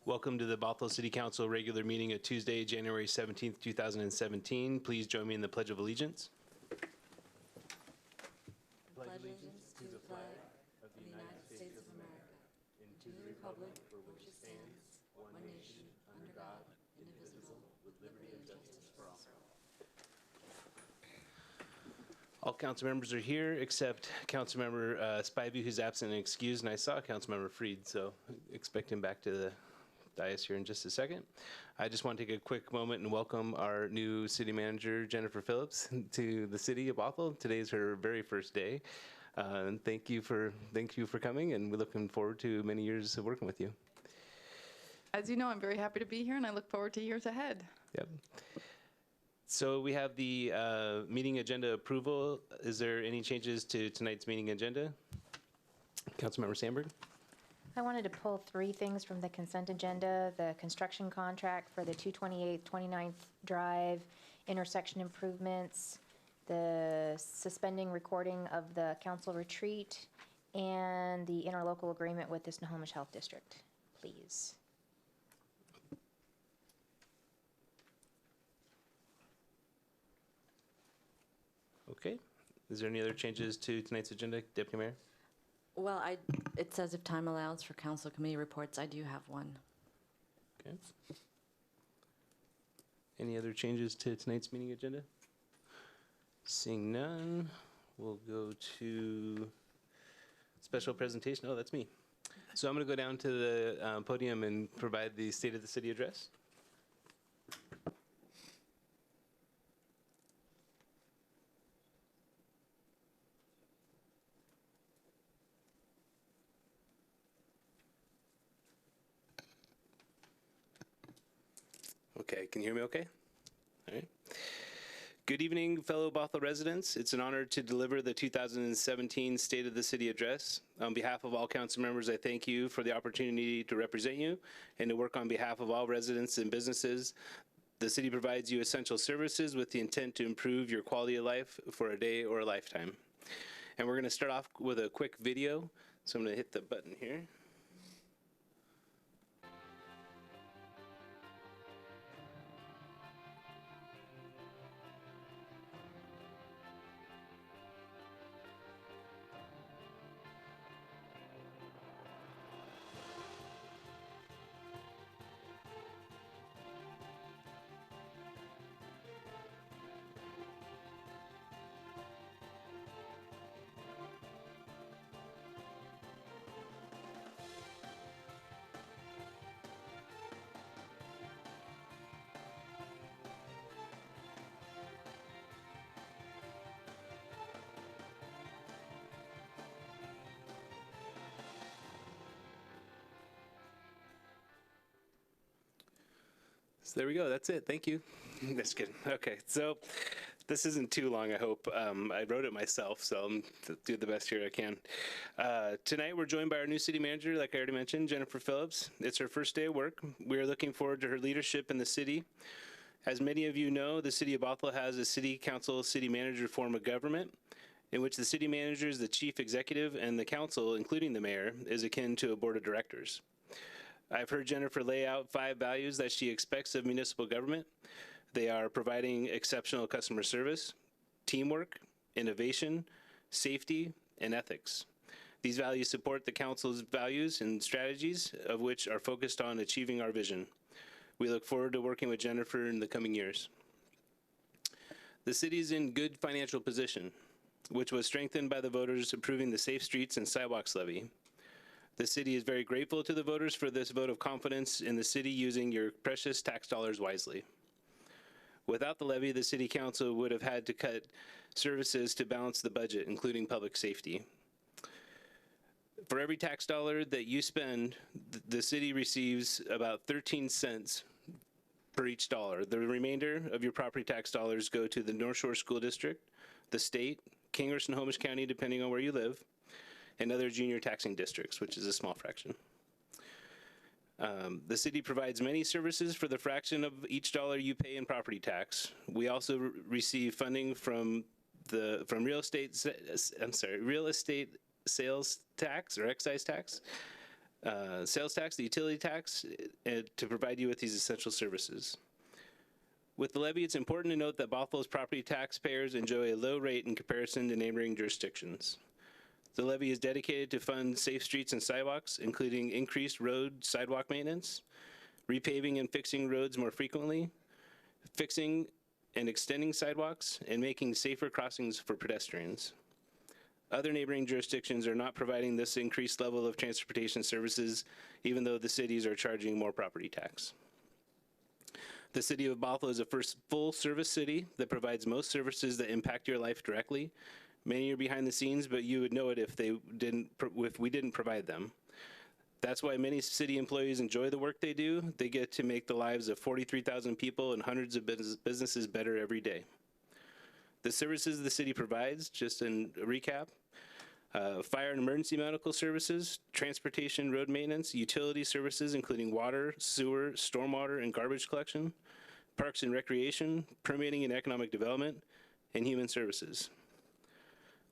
Welcome to the Bothell City Council regular meeting of Tuesday, January 17th, 2017. Please join me in the Pledge of Allegiance. Pledge allegiance to the flag of the United States of America and to the republic for which it stands, one nation, under God, indivisible, with liberty and justice for all. All council members are here except Councilmember Spivey, who's absent and excused, and I saw Councilmember Freed, so expect him back to the dais here in just a second. I just want to take a quick moment and welcome our new city manager, Jennifer Phillips, to the city of Bothell. Today is her very first day, and thank you for coming, and we're looking forward to many years of working with you. As you know, I'm very happy to be here, and I look forward to years ahead. Yep. So we have the meeting agenda approval. Is there any changes to tonight's meeting agenda? Councilmember Sandberg? I wanted to pull three things from the consent agenda: the construction contract for the 228th, 29th Drive intersection improvements, the suspending recording of the council retreat, and the interlocal agreement with the Snohomish Health District, please. Okay. Is there any other changes to tonight's agenda, Deputy Mayor? Well, it says if time allows for council committee reports, I do have one. Okay. Any other changes to tonight's meeting agenda? Seeing none, we'll go to special presentation. Oh, that's me. So I'm going to go down to the podium and provide the State of the City address. Okay, can you hear me okay? All right. Good evening, fellow Bothell residents. It's an honor to deliver the 2017 State of the City Address. On behalf of all council members, I thank you for the opportunity to represent you and to work on behalf of all residents and businesses. The city provides you essential services with the intent to improve your quality of life for a day or a lifetime. And we're going to start off with a quick video. So I'm going to hit the button here. So there we go. That's it. Thank you. Just kidding. Okay. So this isn't too long, I hope. I wrote it myself, so I'll do the best here I can. Tonight, we're joined by our new city manager, like I already mentioned, Jennifer Phillips. It's her first day of work. We are looking forward to her leadership in the city. As many of you know, the city of Bothell has a city council, city manager form of government, in which the city manager is the chief executive and the council, including the mayor, is akin to a board of directors. I've heard Jennifer lay out 5 values that she expects of municipal government. They are providing exceptional customer service, teamwork, innovation, safety, and ethics. These values support the council's values and strategies, of which are focused on achieving our vision. We look forward to working with Jennifer in the coming years. The city is in good financial position, which was strengthened by the voters approving the Safe Streets and Sidewalks levy. The city is very grateful to the voters for this vote of confidence in the city using your precious tax dollars wisely. Without the levy, the city council would have had to cut services to balance the budget, including public safety. For every tax dollar that you spend, the city receives about 13 cents per each dollar. The remainder of your property tax dollars go to the North Shore School District, the state, King or Snohomish County, depending on where you live, and other junior taxing districts, which is a small fraction. The city provides many services for the fraction of each dollar you pay in property tax. We also receive funding from real estate sales tax or excise tax, sales tax, the utility tax, to provide you with these essential services. With the levy, it's important to note that Bothell's property taxpayers enjoy a low rate in comparison to neighboring jurisdictions. The levy is dedicated to fund safe streets and sidewalks, including increased road sidewalk maintenance, repaving and fixing roads more frequently, fixing and extending sidewalks, and making safer crossings for pedestrians. Other neighboring jurisdictions are not providing this increased level of transportation services, even though the cities are charging more property tax. The city of Bothell is the first full-service city that provides most services that impact your life directly. Many are behind the scenes, but you would know it if we didn't provide them. That's why many city employees enjoy the work they do. They get to make the lives of 43,000 people and hundreds of businesses better every day. The services the city provides, just in a recap, fire and emergency medical services, transportation, road maintenance, utility services, including water, sewer, stormwater, and garbage collection, parks and recreation, permitting and economic development, and human services.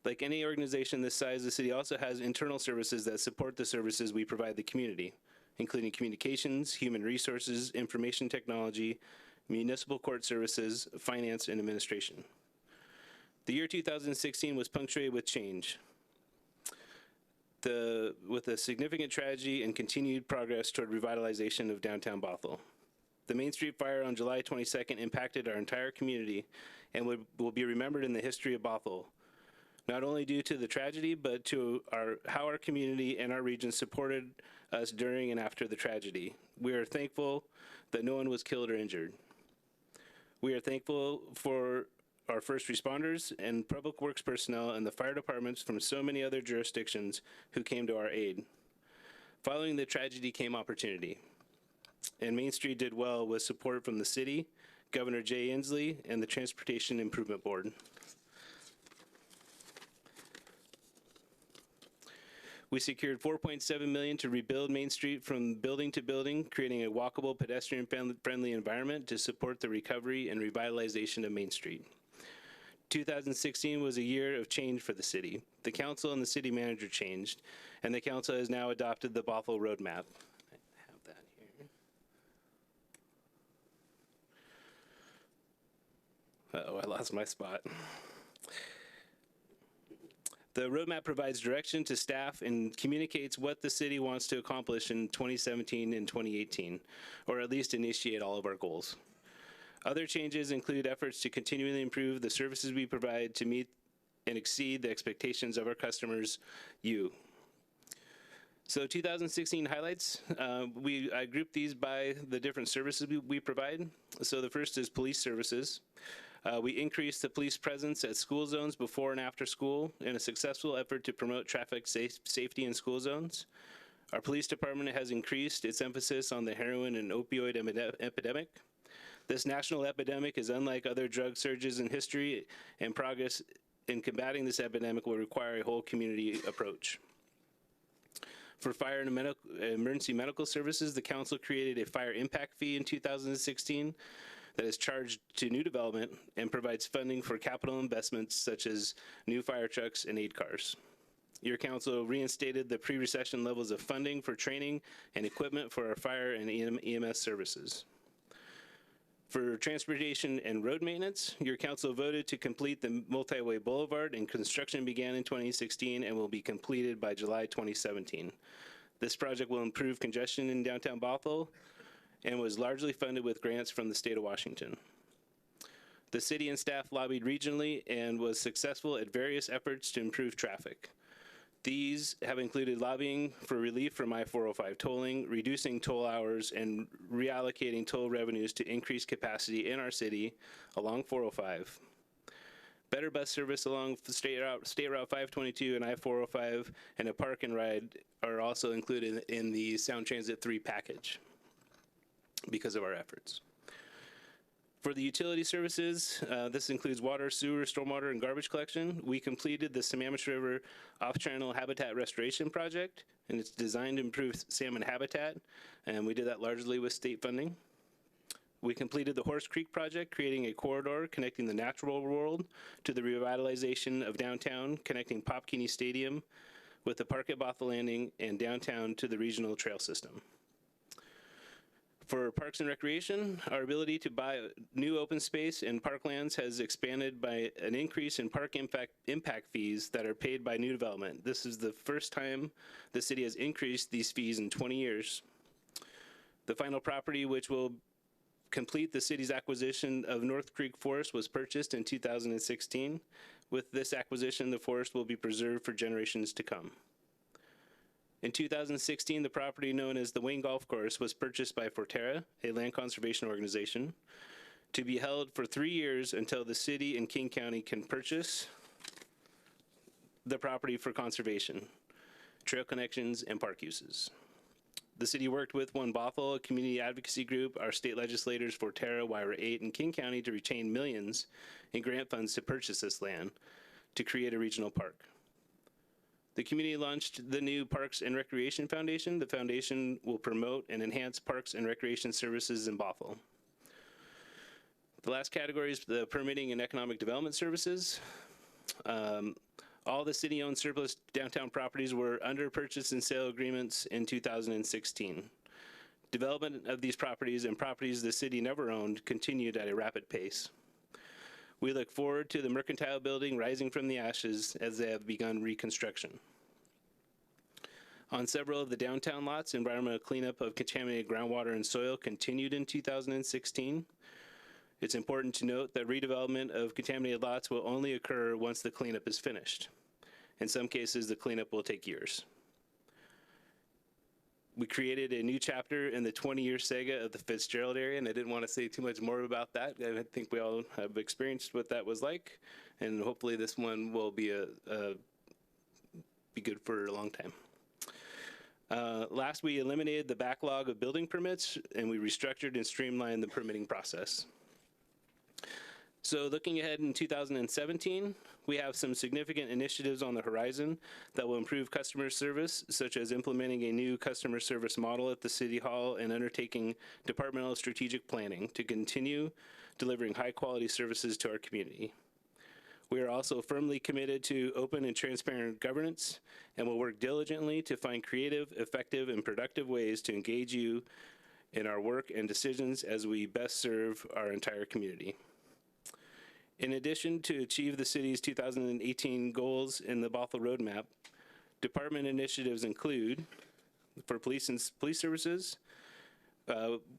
Like any organization this size, the city also has internal services that support the services we provide the community, including communications, human resources, information technology, municipal court services, finance, and administration. The year 2016 was punctuated with change, with a significant tragedy and continued progress toward revitalization of downtown Bothell. The Main Street fire on July 22nd impacted our entire community and will be remembered in the history of Bothell, not only due to the tragedy, but to how our community and our region supported us during and after the tragedy. We are thankful that no one was killed or injured. We are thankful for our first responders and public works personnel and the fire departments from so many other jurisdictions who came to our aid. Following the tragedy came opportunity, and Main Street did well with support from the city, Governor Jay Inslee, and the Transportation Improvement Board. We secured $4.7 million to rebuild Main Street from building to building, creating a walkable, pedestrian-friendly environment to support the recovery and revitalization of Main Street. 2016 was a year of change for the city. The council and the city manager changed, and the council has now adopted the Bothell roadmap. I have that here. Uh-oh, I lost my spot. The roadmap provides direction to staff and communicates what the city wants to accomplish in 2017 and 2018, or at least initiate all of our goals. Other changes include efforts to continually improve the services we provide to meet and exceed the expectations of our customers, you. So 2016 highlights, I grouped these by the different services we provide. So the first is police services. We increased the police presence at school zones before and after school in a successful effort to promote traffic safety in school zones. Our police department has increased its emphasis on the heroin and opioid epidemic. This national epidemic is unlike other drug surges in history, and progress in combating this epidemic will require a whole community approach. For fire and emergency medical services, the council created a fire impact fee in 2016 that is charged to new development and provides funding for capital investments such as new fire trucks and aid cars. Your council reinstated the pre-recession levels of funding for training and equipment for our fire and EMS services. For transportation and road maintenance, your council voted to complete the multi-way boulevard, and construction began in 2016 and will be completed by July 2017. This project will improve congestion in downtown Bothell and was largely funded with grants from the state of Washington. The city and staff lobbied regionally and was successful at various efforts to improve traffic. These have included lobbying for relief from I-405 tolling, reducing toll hours, and reallocating toll revenues to increase capacity in our city along 405. Better bus service along State Route 522 and I-405 and a park and ride are also included in the Sound Transit 3 package because of our efforts. For the utility services, this includes water, sewer, stormwater, and garbage collection. We completed the Sammamish River Off-Channel Habitat Restoration Project, and it's designed to improve salmon habitat, and we did that largely with state funding. We completed the Horse Creek Project, creating a corridor connecting the natural world to the revitalization of downtown, connecting Popkini Stadium with the park at Bothell Landing and downtown to the regional trail system. For Parks and Recreation, our ability to buy new open space and parklands has expanded by an increase in park impact fees that are paid by new development. This is the first time the city has increased these fees in 20 years. The final property, which will complete the city's acquisition of North Creek Forest, was purchased in 2016. With this acquisition, the forest will be preserved for generations to come. In 2016, the property known as the Wayne Golf Course was purchased by Forterra, a land conservation organization, to be held for 3 years until the city and King County can purchase the property for conservation, trail connections, and park uses. The city worked with One Bothell, a community advocacy group, our state legislators, Forterra, Wyra 8, and King County to retain millions in grant funds to purchase this land to create a regional park. The community launched the new Parks and Recreation Foundation. The foundation will promote and enhance parks and recreation services in Bothell. The last category is the permitting and economic development services. All the city-owned surplus downtown properties were under purchase and sale agreements in 2016. Development of these properties and properties the city never owned continued at a rapid pace. We look forward to the Mercantile Building rising from the ashes as they have begun reconstruction. On several of the downtown lots, environmental cleanup of contaminated groundwater and soil continued in 2016. It's important to note that redevelopment of contaminated lots will only occur once the cleanup is finished. In some cases, the cleanup will take years. We created a new chapter in the 20-year saga of the Fitzgerald area, and I didn't want to say too much more about that. I think we all have experienced what that was like, and hopefully this one will be be good for a long time. Last, we eliminated the backlog of building permits, and we restructured and streamlined the permitting process. So looking ahead in 2017, we have some significant initiatives on the horizon that will improve customer service, such as implementing a new customer service model at the City Hall and undertaking departmental strategic planning to continue delivering high-quality services to our community. We are also firmly committed to open and transparent governance and will work diligently to find creative, effective, and productive ways to engage you in our work and decisions as we best serve our entire community. In addition to achieve the city's 2018 goals in the Bothell Roadmap, department initiatives include, for police services,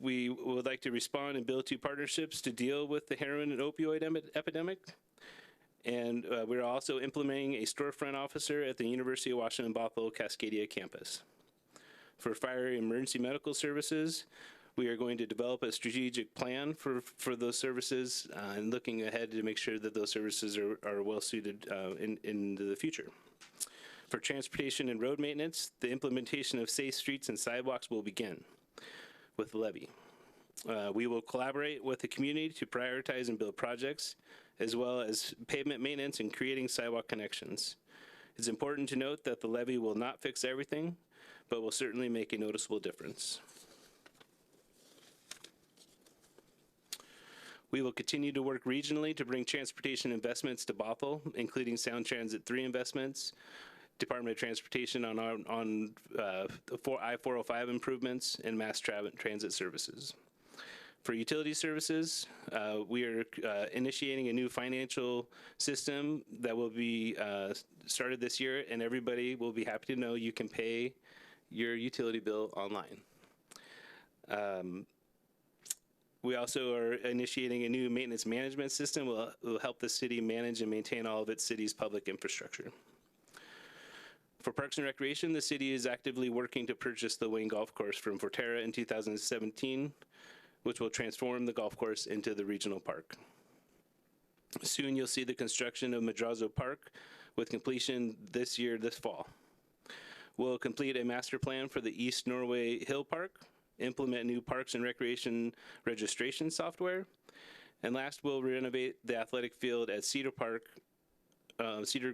we would like to respond and build two partnerships to deal with the heroin and opioid epidemic. And we're also implementing a storefront officer at the University of Washington Bothell Cascadia campus. For fire and emergency medical services, we are going to develop a strategic plan for those services and looking ahead to make sure that those services are well suited into the future. For transportation and road maintenance, the implementation of safe streets and sidewalks will begin with the levy. We will collaborate with the community to prioritize and build projects, as well as pavement maintenance and creating sidewalk connections. It's important to note that the levy will not fix everything, but will certainly make a noticeable difference. We will continue to work regionally to bring transportation investments to Bothell, including Sound Transit 3 investments, Department of Transportation on I-405 improvements, and mass transit services. For utility services, we are initiating a new financial system that will be started this year, and everybody will be happy to know you can pay your utility bill online. We also are initiating a new maintenance management system that will help the city manage and maintain all of its city's public infrastructure. For Parks and Recreation, the city is actively working to purchase the Wayne Golf Course from Forterra in 2017, which will transform the golf course into the regional park. Soon you'll see the construction of Madrazo Park with completion this fall. We'll complete a master plan for the East Norway Hill Park, implement new Parks and Recreation registration software, and last, we'll renovate the athletic field at Cedar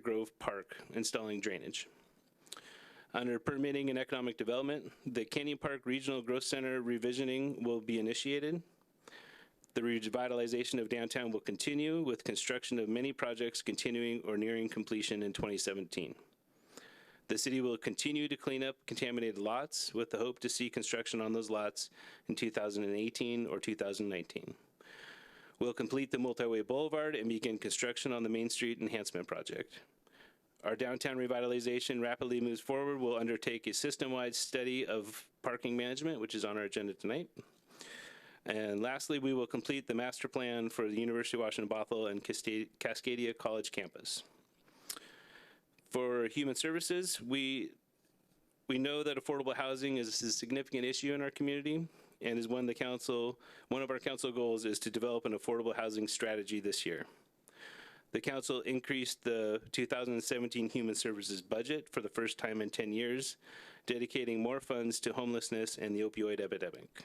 Grove Park, installing drainage. Under permitting and economic development, the Canyon Park Regional Growth Center revisioning will be initiated. The revitalization of downtown will continue, with construction of many projects continuing or nearing completion in 2017. The city will continue to clean up contaminated lots with the hope to see construction on those lots in 2018 or 2019. We'll complete the multi-way boulevard and begin construction on the Main Street Enhancement Project. Our downtown revitalization rapidly moves forward. We'll undertake a system-wide study of parking management, which is on our agenda tonight. And lastly, we will complete the master plan for the University of Washington Bothell and Cascadia College campus. For human services, we know that affordable housing is a significant issue in our community, and is one of our council goals is to develop an affordable housing strategy this year. The council increased the 2017 human services budget for the first time in 10 years, dedicating more funds to homelessness and the opioid epidemic.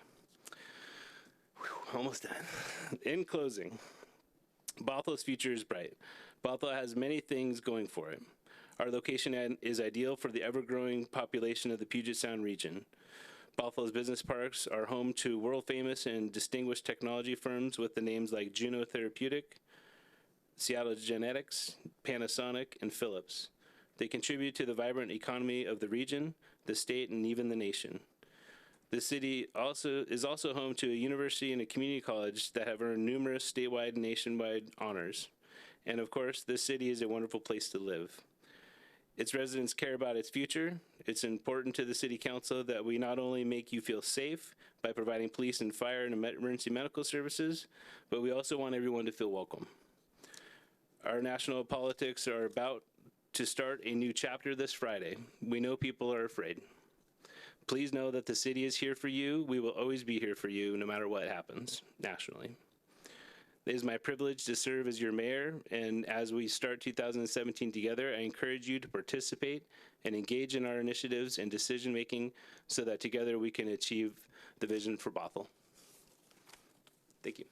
Whew, almost done. In closing, Bothell's future is bright. Bothell has many things going for it. Our location is ideal for the ever-growing population of the Puget Sound region. Bothell's business parks are home to world-famous and distinguished technology firms with the names like Juno Therapeutic, Seattle Genetics, Panasonic, and Philips. They contribute to the vibrant economy of the region, the state, and even the nation. The city is also home to a university and a community college that have earned numerous statewide and nationwide honors. And of course, this city is a wonderful place to live. Its residents care about its future. It's important to the City Council that we not only make you feel safe by providing police and fire and emergency medical services, but we also want everyone to feel welcome. Our national politics are about to start a new chapter this Friday. We know people are afraid. Please know that the city is here for you. We will always be here for you no matter what happens nationally. It is my privilege to serve as your mayor, and as we start 2017 together, I encourage you to participate and engage in our initiatives and decision-making so that together we can achieve the vision for Bothell. Thank you.